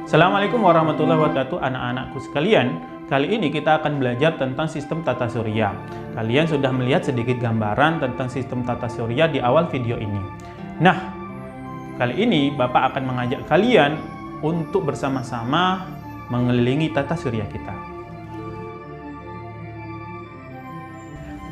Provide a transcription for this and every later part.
Assalamualaikum warahmatullahi wabarakatuh anak-anakku sekalian. Kali ini kita akan belajar tentang sistem tata surya. Kalian sudah melihat sedikit gambaran tentang sistem tata surya di awal video ini. Nah, kali ini Bapak akan mengajak kalian untuk bersama-sama mengelilingi tata surya kita.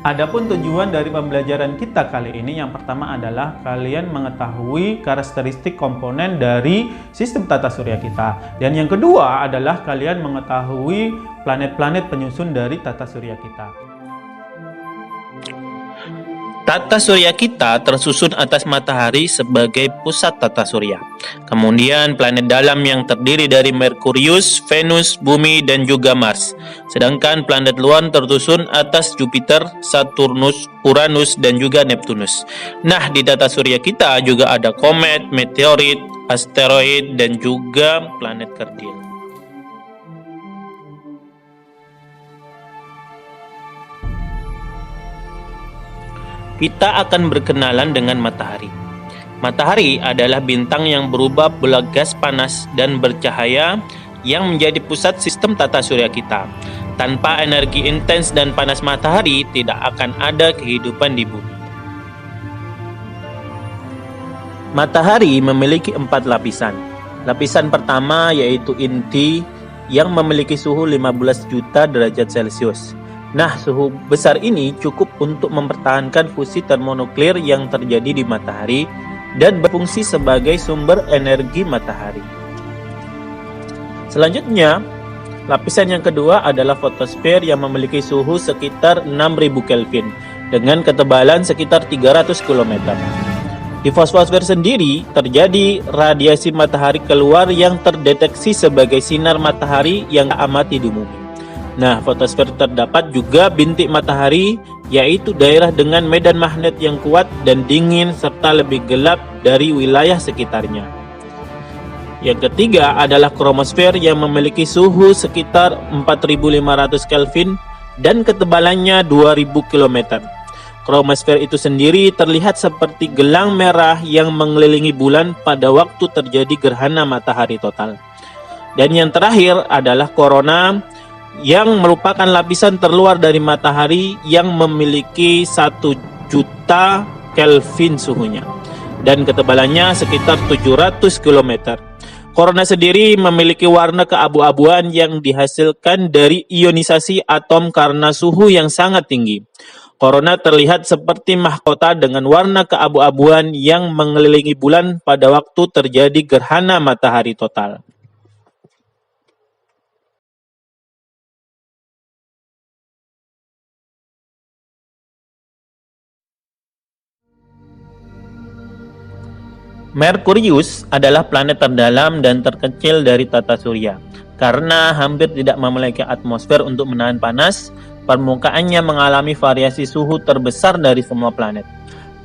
Adapun tujuan dari pembelajaran kita kali ini yang pertama adalah kalian mengetahui karakteristik komponen dari sistem tata surya kita. Dan yang kedua adalah kalian mengetahui planet-planet penyusun dari tata surya kita. Tata surya kita tersusun atas matahari sebagai pusat tata surya. Kemudian planet dalam yang terdiri dari Merkurius, Venus, Bumi, dan juga Mars. Sedangkan planet luar tersusun atas Jupiter, Saturnus, Uranus, dan juga Neptunus. Nah, di tata surya kita juga ada komet, meteorit, asteroid, dan juga planet kerdil. Kita akan berkenalan dengan matahari. Matahari adalah bintang yang berubah bola gas panas dan bercahaya yang menjadi pusat sistem tata surya kita. Tanpa energi intens dan panas matahari, tidak akan ada kehidupan di bumi. Matahari memiliki 4 lapisan. Lapisan pertama yaitu inti yang memiliki suhu 15 juta derajat Celcius. Nah, suhu besar ini cukup untuk mempertahankan fusi termonuklir yang terjadi di matahari dan berfungsi sebagai sumber energi matahari. Selanjutnya, lapisan yang kedua adalah fotosfer yang memiliki suhu sekitar 6000 Kelvin dengan ketebalan sekitar 300 km. Di fotosfer sendiri terjadi radiasi matahari keluar yang terdeteksi sebagai sinar matahari yang amati di bumi. Nah, fotosfer terdapat juga bintik matahari, yaitu daerah dengan medan magnet yang kuat dan dingin serta lebih gelap dari wilayah sekitarnya. Yang ketiga adalah kromosfer yang memiliki suhu sekitar 4500 Kelvin dan ketebalannya 2000 km. Kromosfer itu sendiri terlihat seperti gelang merah yang mengelilingi bulan pada waktu terjadi gerhana matahari total. Dan yang terakhir adalah korona yang merupakan lapisan terluar dari matahari yang memiliki 1 juta Kelvin suhunya dan ketebalannya sekitar 700 km. Korona sendiri memiliki warna keabu-abuan yang dihasilkan dari ionisasi atom karena suhu yang sangat tinggi. Korona terlihat seperti mahkota dengan warna keabu-abuan yang mengelilingi bulan pada waktu terjadi gerhana matahari total. Merkurius adalah planet terdalam dan terkecil dari tata surya. Karena hampir tidak memiliki atmosfer untuk menahan panas, permukaannya mengalami variasi suhu terbesar dari semua planet.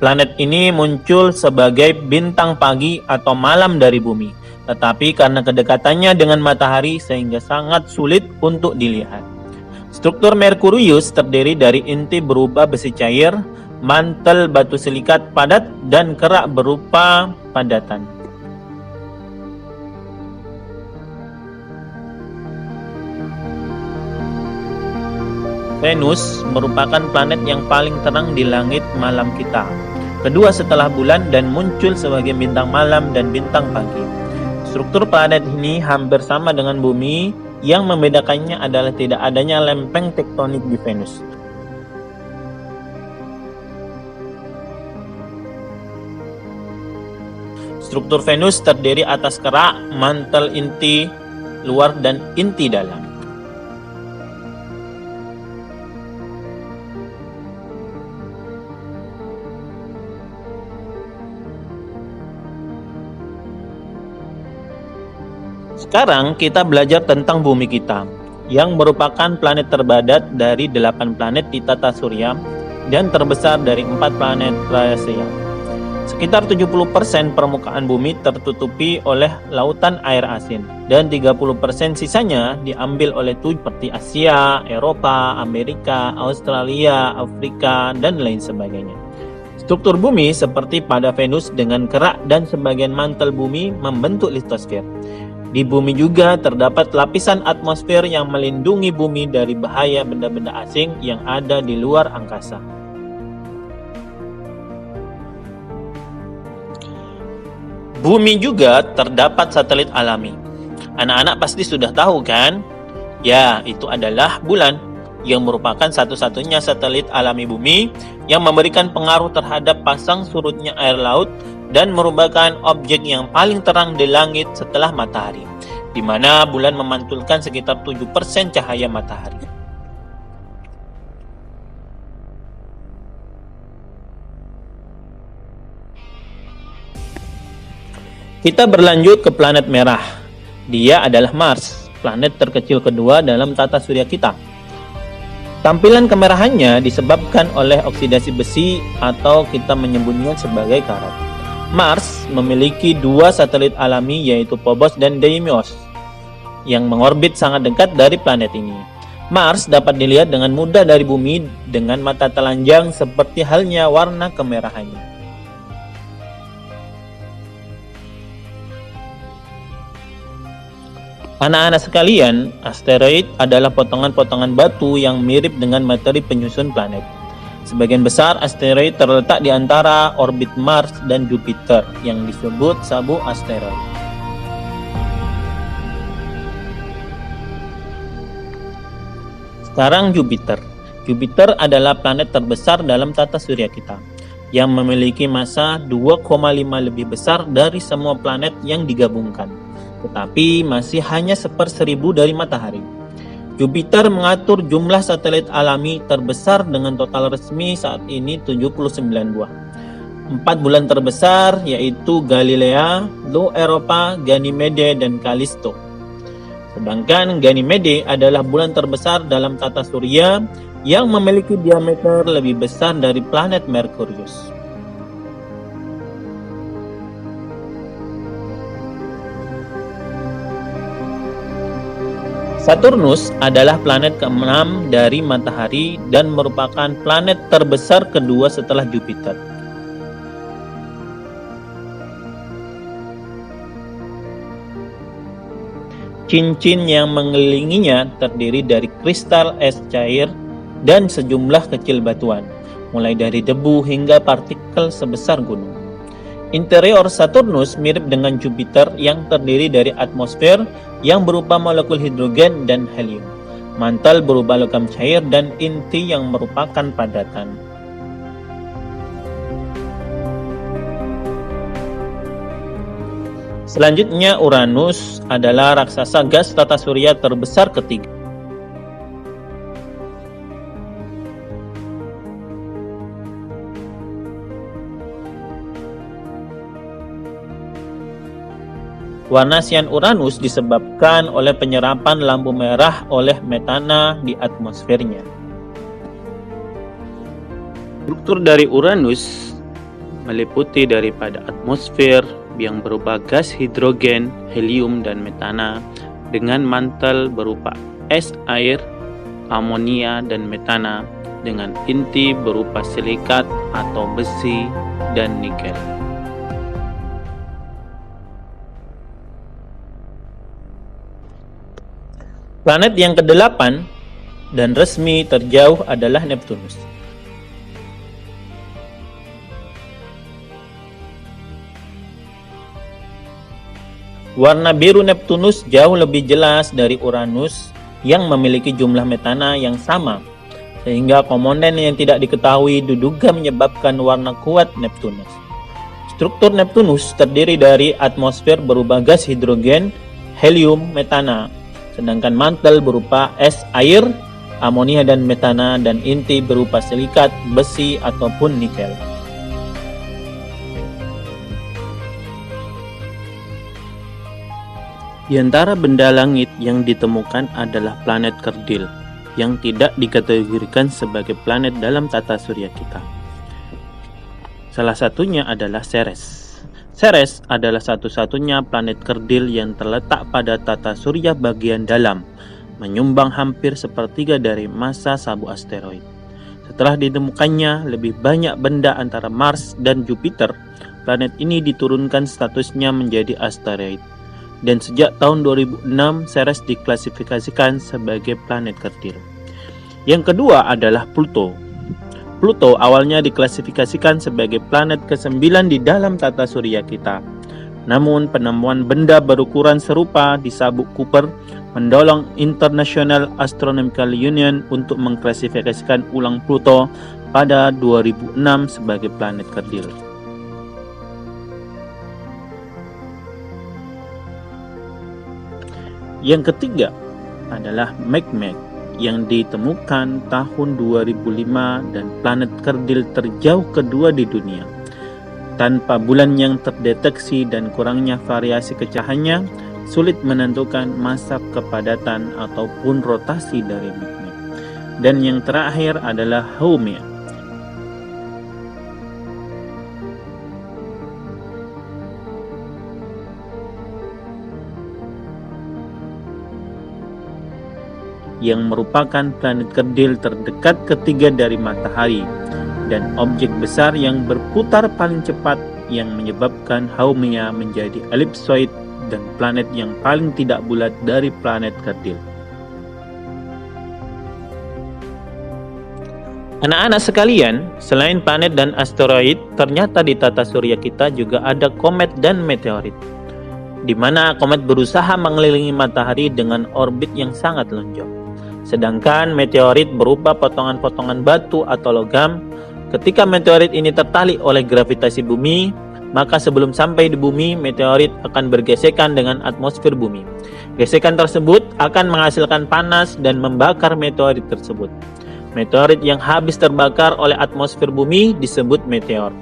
Planet ini muncul sebagai bintang pagi atau malam dari bumi, tetapi karena kedekatannya dengan matahari sehingga sangat sulit untuk dilihat. Struktur Merkurius terdiri dari inti berupa besi cair, mantel batu silikat padat, dan kerak berupa padatan. Venus merupakan planet yang paling terang di langit malam kita, kedua setelah bulan dan muncul sebagai bintang malam dan bintang pagi. Struktur planet ini hampir sama dengan bumi, yang membedakannya adalah tidak adanya lempeng tektonik di Venus. Struktur Venus terdiri atas kerak, mantel inti luar, dan inti dalam. Sekarang kita belajar tentang bumi kita, yang merupakan planet terpadat dari 8 planet di tata surya dan terbesar dari 4 planet rahasia. Sekitar 70% permukaan bumi tertutupi oleh lautan air asin dan 30% sisanya diambil oleh seperti Asia, Eropa, Amerika, Australia, Afrika, dan lain sebagainya. Struktur bumi seperti pada Venus dengan kerak dan sebagian mantel bumi membentuk litosfer. Di bumi juga terdapat lapisan atmosfer yang melindungi bumi dari bahaya benda-benda asing yang ada di luar angkasa. Bumi juga terdapat satelit alami. Anak-anak pasti sudah tahu kan? Ya, itu adalah bulan, yang merupakan satu-satunya satelit alami bumi yang memberikan pengaruh terhadap pasang surutnya air laut dan merupakan objek yang paling terang di langit setelah matahari, di mana bulan memantulkan sekitar 7% cahaya matahari. Kita berlanjut ke planet merah. Dia adalah Mars, planet terkecil kedua dalam tata surya kita. Tampilan kemerahannya disebabkan oleh oksidasi besi atau kita menyebutnya sebagai karat. Mars memiliki dua satelit alami yaitu Phobos dan Deimos yang mengorbit sangat dekat dari planet ini. Mars dapat dilihat dengan mudah dari bumi dengan mata telanjang seperti halnya warna kemerahannya. Anak-anak sekalian, asteroid adalah potongan-potongan batu yang mirip dengan materi penyusun planet. Sebagian besar asteroid terletak di antara orbit Mars dan Jupiter yang disebut sabu asteroid. Sekarang Jupiter. Jupiter adalah planet terbesar dalam tata surya kita, yang memiliki massa 2,5 lebih besar dari semua planet yang digabungkan, tetapi masih hanya 1/1000 dari matahari. Jupiter mengatur jumlah satelit alami terbesar dengan total resmi saat ini 79 buah. 4 bulan terbesar yaitu Galilea, Lo Europa, Ganymede, dan Callisto. Sedangkan Ganymede adalah bulan terbesar dalam tata surya yang memiliki diameter lebih besar dari planet Merkurius. Saturnus adalah planet ke-6 dari matahari dan merupakan planet terbesar kedua setelah Jupiter. Cincin yang mengelilinginya terdiri dari kristal es cair dan sejumlah kecil batuan, mulai dari debu hingga partikel sebesar gunung. Interior Saturnus mirip dengan Jupiter yang terdiri dari atmosfer yang berupa molekul hidrogen dan helium, mantel berupa logam cair, dan inti yang merupakan padatan. Selanjutnya Uranus adalah raksasa gas tata surya terbesar ketiga. Warna sian Uranus disebabkan oleh penyerapan lampu merah oleh metana di atmosfernya. Struktur dari Uranus meliputi daripada atmosfer yang berupa gas hidrogen, helium, dan metana dengan mantel berupa es air, amonia, dan metana dengan inti berupa silikat atau besi dan nikel. Planet yang ke-8 dan resmi terjauh adalah Neptunus. Warna biru Neptunus jauh lebih jelas dari Uranus yang memiliki jumlah metana yang sama, sehingga komponen yang tidak diketahui diduga menyebabkan warna kuat Neptunus. Struktur Neptunus terdiri dari atmosfer berupa gas hidrogen, helium, metana, sedangkan mantel berupa es air, amonia, dan metana, dan inti berupa silikat, besi, ataupun nikel. Di antara benda langit yang ditemukan adalah planet kerdil, yang tidak dikategorikan sebagai planet dalam tata surya kita. Salah satunya adalah Ceres. Ceres adalah satu-satunya planet kerdil yang terletak pada tata surya bagian dalam, menyumbang hampir 1/3 dari massa sabu asteroid. Setelah ditemukannya lebih banyak benda antara Mars dan Jupiter, planet ini diturunkan statusnya menjadi asteroid. Dan sejak tahun 2006, Ceres diklasifikasikan sebagai planet kerdil. Yang kedua adalah Pluto. Pluto awalnya diklasifikasikan sebagai planet ke-9 di dalam tata surya kita. Namun penemuan benda berukuran serupa di sabuk Kuiper mendorong International Astronomical Union untuk mengklasifikasikan ulang Pluto pada 2006 sebagai planet kerdil. Yang ketiga adalah Makemake yang ditemukan tahun 2005 dan planet kerdil terjauh kedua di dunia. Tanpa bulan yang terdeteksi dan kurangnya variasi kecahayaannya, sulit menentukan masa kepadatan ataupun rotasi dari Makemake. Dan yang terakhir adalah Haumea. Yang merupakan planet kerdil terdekat ketiga dari matahari dan objek besar yang berputar paling cepat yang menyebabkan Haumea menjadi ellipsoid dan planet yang paling tidak bulat dari planet kerdil. Anak-anak sekalian, selain planet dan asteroid, ternyata di tata surya kita juga ada komet dan meteorit, di mana komet berusaha mengelilingi matahari dengan orbit yang sangat lonjong. Sedangkan meteorit berupa potongan-potongan batu atau logam. Ketika meteorit ini tertarik oleh gravitasi bumi, maka sebelum sampai di bumi, meteorit akan bergesekan dengan atmosfer bumi. Gesekan tersebut akan menghasilkan panas dan membakar meteorit tersebut. Meteorit yang habis terbakar oleh atmosfer bumi disebut meteor.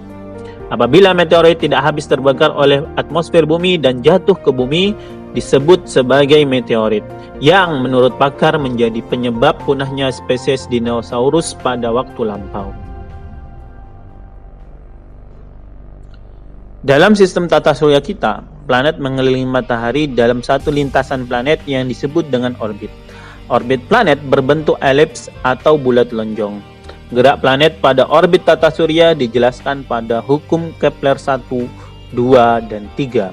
Apabila meteorit tidak habis terbakar oleh atmosfer bumi dan jatuh ke bumi, disebut sebagai meteorit, yang menurut pakar menjadi penyebab punahnya spesies dinosaurus pada waktu lampau. Dalam sistem tata surya kita, planet mengelilingi matahari dalam satu lintasan planet yang disebut dengan orbit. Orbit planet berbentuk elips atau bulat lonjong. Gerak planet pada orbit tata surya dijelaskan pada hukum Kepler 1, 2, dan 3.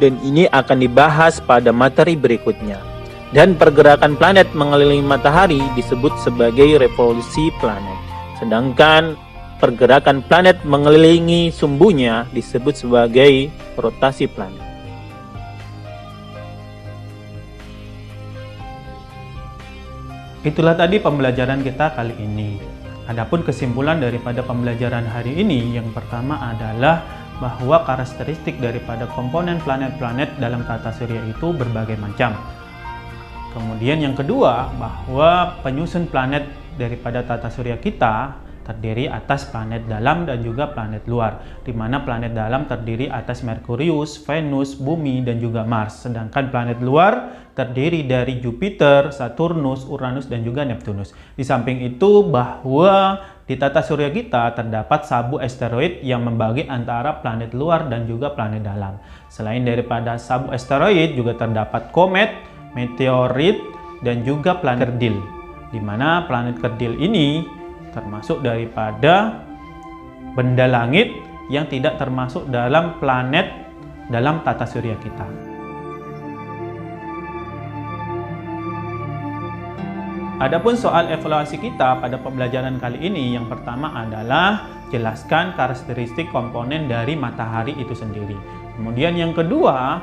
Dan ini akan dibahas pada materi berikutnya. Dan pergerakan planet mengelilingi matahari disebut sebagai revolusi planet. Sedangkan pergerakan planet mengelilingi sumbunya disebut sebagai rotasi planet. Itulah tadi pembelajaran kita kali ini. Adapun kesimpulan daripada pembelajaran hari ini, yang pertama adalah bahwa karakteristik daripada komponen planet-planet dalam tata surya itu berbagai macam. Kemudian yang kedua, bahwa penyusun planet daripada tata surya kita terdiri atas planet dalam dan juga planet luar, di mana planet dalam terdiri atas Merkurius, Venus, Bumi, dan juga Mars. Sedangkan planet luar terdiri dari Jupiter, Saturnus, Uranus, dan juga Neptunus. Di samping itu, bahwa di tata surya kita terdapat sabuk asteroid yang membagi antara planet luar dan juga planet dalam. Selain daripada sabuk asteroid, juga terdapat komet, meteorit, dan juga planet kerdil, di mana planet kerdil ini termasuk daripada benda langit yang tidak termasuk dalam planet dalam tata surya kita. Adapun soal evaluasi kita pada pembelajaran kali ini, yang pertama adalah jelaskan karakteristik komponen dari matahari itu sendiri. Kemudian yang kedua,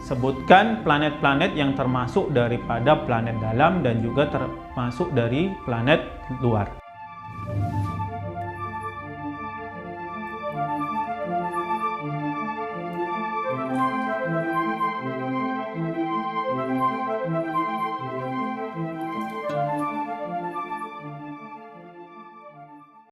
sebutkan planet-planet yang termasuk daripada planet dalam dan juga termasuk dari planet luar.